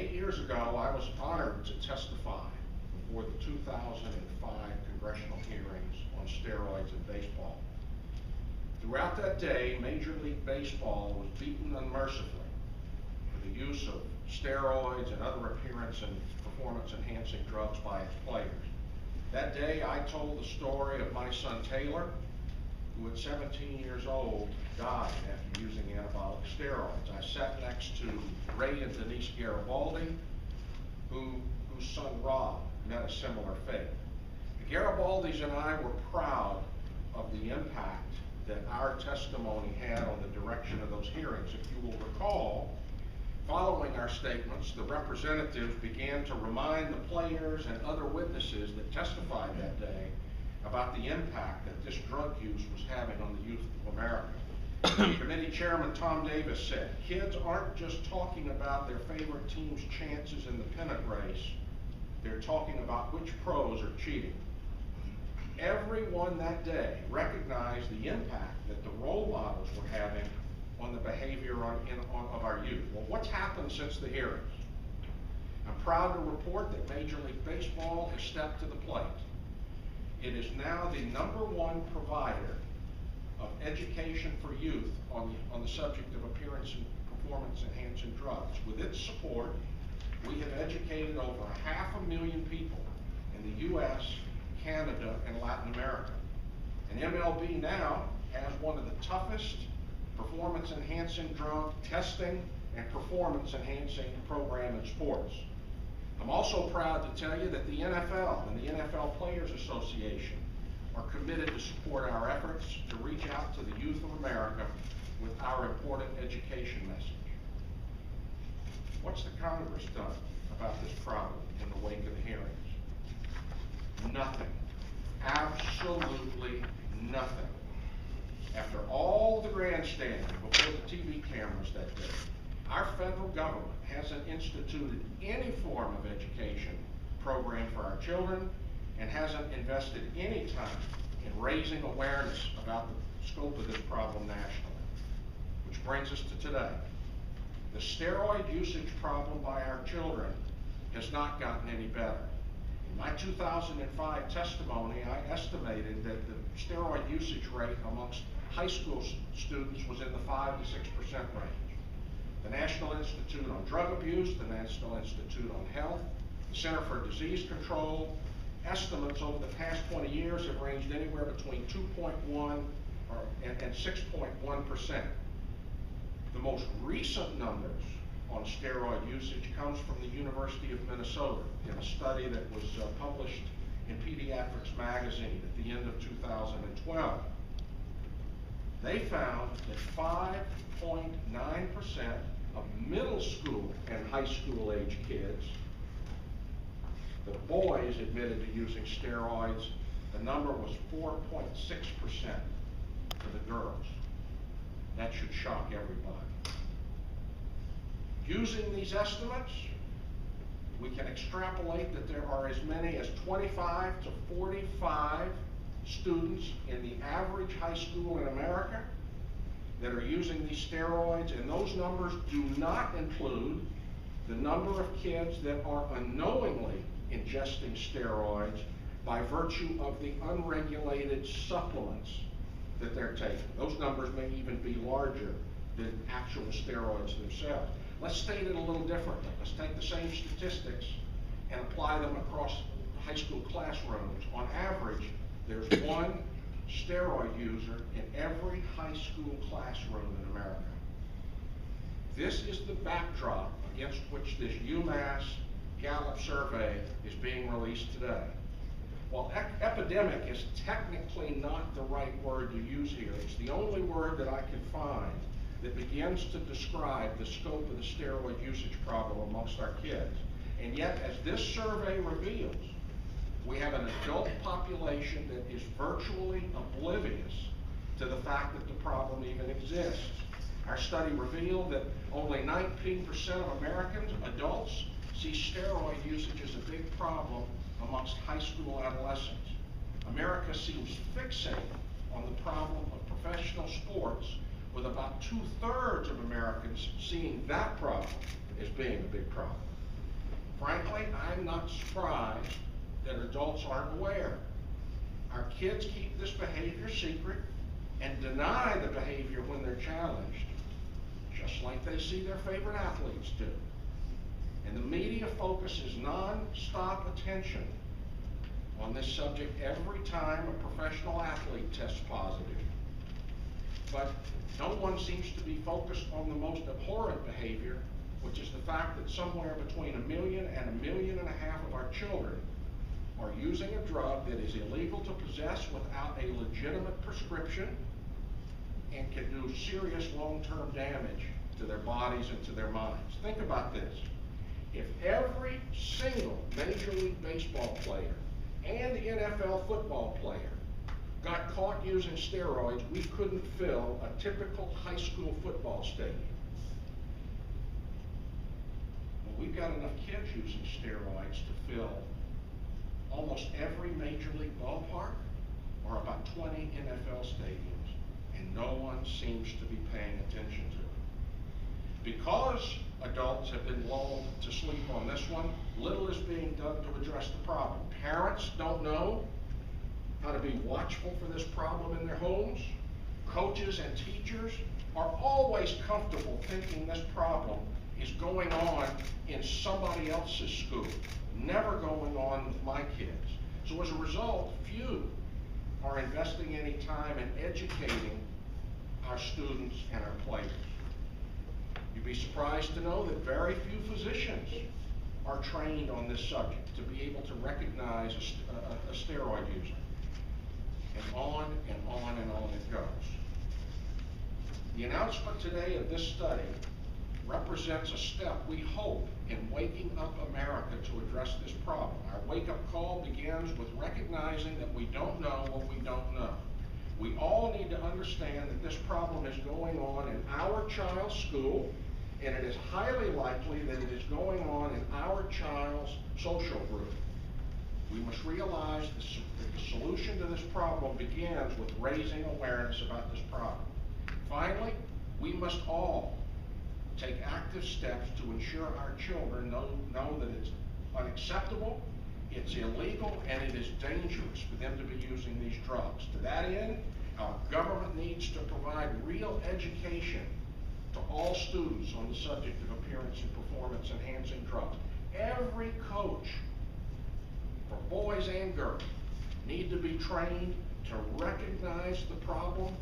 8 years ago, I was honored to testify before the 2005 congressional hearings on steroids in baseball. Throughout that day, Major League Baseball was beaten unmercifully for the use of steroids and other appearance and performance-enhancing drugs by its players. That day, I told the story of my son Taylor, who at 17 years old died after using anabolic steroids. I sat next to Ray and Denise Garibaldi, whose son Rob met a similar fate. The Garibaldis and I were proud of the impact that our testimony had on the direction of those hearings. If you will recall, following our statements, the representatives began to remind the players and other witnesses that testified that day about the impact that this drug use was having on the youth of America. Committee Chairman Tom Davis said, kids aren't just talking about their favorite team's chances in the pennant race, they're talking about which pros are cheating. Everyone that day recognized the impact that the role models were having on the behavior of our youth. Well, what's happened since the hearings? I'm proud to report that Major League Baseball has stepped to the plate. It is now the #1 provider of education for youth on the subject of appearance and performance enhancing drugs. With its support, we have educated over 500,000 people in the US, Canada, and Latin America. And MLB now has one of the toughest performance enhancing drug testing and performance enhancing program in sports. I'm also proud to tell you that the NFL and the NFL Players Association are committed to support our efforts to reach out to the youth of America with our important education message. What's the Congress done about this problem in the wake of the hearings? Nothing. Absolutely nothing. After all the grandstanding before the TV cameras that day, our federal government hasn't instituted any form of education program for our children and hasn't invested any time in raising awareness about the scope of this problem nationally. Which brings us to today. The steroid usage problem by our children has not gotten any better. In my 2005 testimony, I estimated that the steroid usage rate amongst high school students was in the 5 to 6% range. The National Institute on Drug Abuse, the National Institute on Health, the Center for Disease Control, estimates over the past 20 years have ranged anywhere between 2.1 and 6.1%. The most recent numbers on steroid usage comes from the University of Minnesota in a study that was published in PBATS magazine at the end of 2012. They found that 5.9% of middle school and high school age kids, the boys admitted to using steroids. The number was 4.6% for the girls. That should shock everybody. Using these estimates, we can extrapolate that there are as many as 25 to 45 students in the average high school in America that are using these steroids, and those numbers do not include the number of kids that are unknowingly ingesting steroids by virtue of the unregulated supplements that they're taking. Those numbers may even be larger than actual steroids themselves. Let's state it a little differently. Let's take the same statistics and apply them across high school classrooms. On average, there's one steroid user in every high school classroom in America. This is the backdrop against which this UMass Gallup survey is being released today. While epidemic is technically not the right word to use here, it's the only word that I can find that begins to describe the scope of the steroid usage problem amongst our kids. And yet, as this survey reveals, we have an adult population that is virtually oblivious to the fact that the problem even exists. Our study revealed that only 19% of Americans, adults, see steroid usage as a big problem amongst high school adolescents. America seems fixated on the problem of professional sports, with about 2/3 of Americans seeing that problem as being a big problem. Frankly, I'm not surprised that adults aren't aware. Our kids keep this behavior secret and deny the behavior when they're challenged, just like they see their favorite athletes do. And the media focuses non-stop attention on this subject every time a professional athlete tests positive. But no one seems to be focused on the most abhorrent behavior, which is the fact that somewhere between 1 million and 1.5 million of our children are using a drug that is illegal to possess without a legitimate prescription and can do serious long-term damage to their bodies and to their minds. Think about this. If every single Major League Baseball player and NFL football player got caught using steroids, we couldn't fill a typical high school football stadium. Well, we've got enough kids using steroids to fill almost every Major League ballpark or about 20 NFL stadiums, and no one seems to be paying attention to it. Because adults have been lulled to sleep on this one, little is being done to address the problem. Parents don't know how to be watchful for this problem in their homes. Coaches and teachers are always comfortable thinking this problem is going on in somebody else's school, never going on with my kids. So as a result, few are investing any time in educating our students and our players. You'd be surprised to know that very few physicians are trained on this subject to be able to recognize a steroid user. And on and on and on it goes. The announcement today of this study represents a step, we hope, in waking up America to address this problem. Our wake-up call begins with recognizing that we don't know what we don't know. We all need to understand that this problem is going on in our child's school, and it is highly likely that it is going on in our child's social group. We must realize that the solution to this problem begins with raising awareness about this problem. Finally, we must all take active steps to ensure our children know that it's unacceptable, it's illegal, and it is dangerous for them to be using these drugs. To that end, our government needs to provide real education to all students on the subject of appearance and performance enhancing drugs. Every coach, for boys and girls, need to be trained to recognize the problem,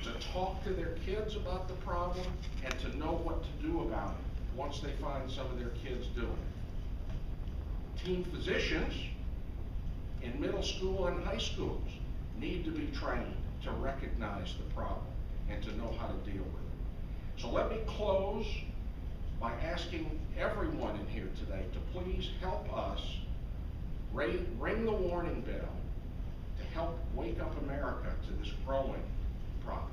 to talk to their kids about the problem, and to know what to do about it once they find some of their kids doing it. Teen physicians in middle school and high schools need to be trained to recognize the problem and to know how to deal with it. So let me close by asking everyone in here today to please help us ring the warning bell to help wake up America to this growing problem.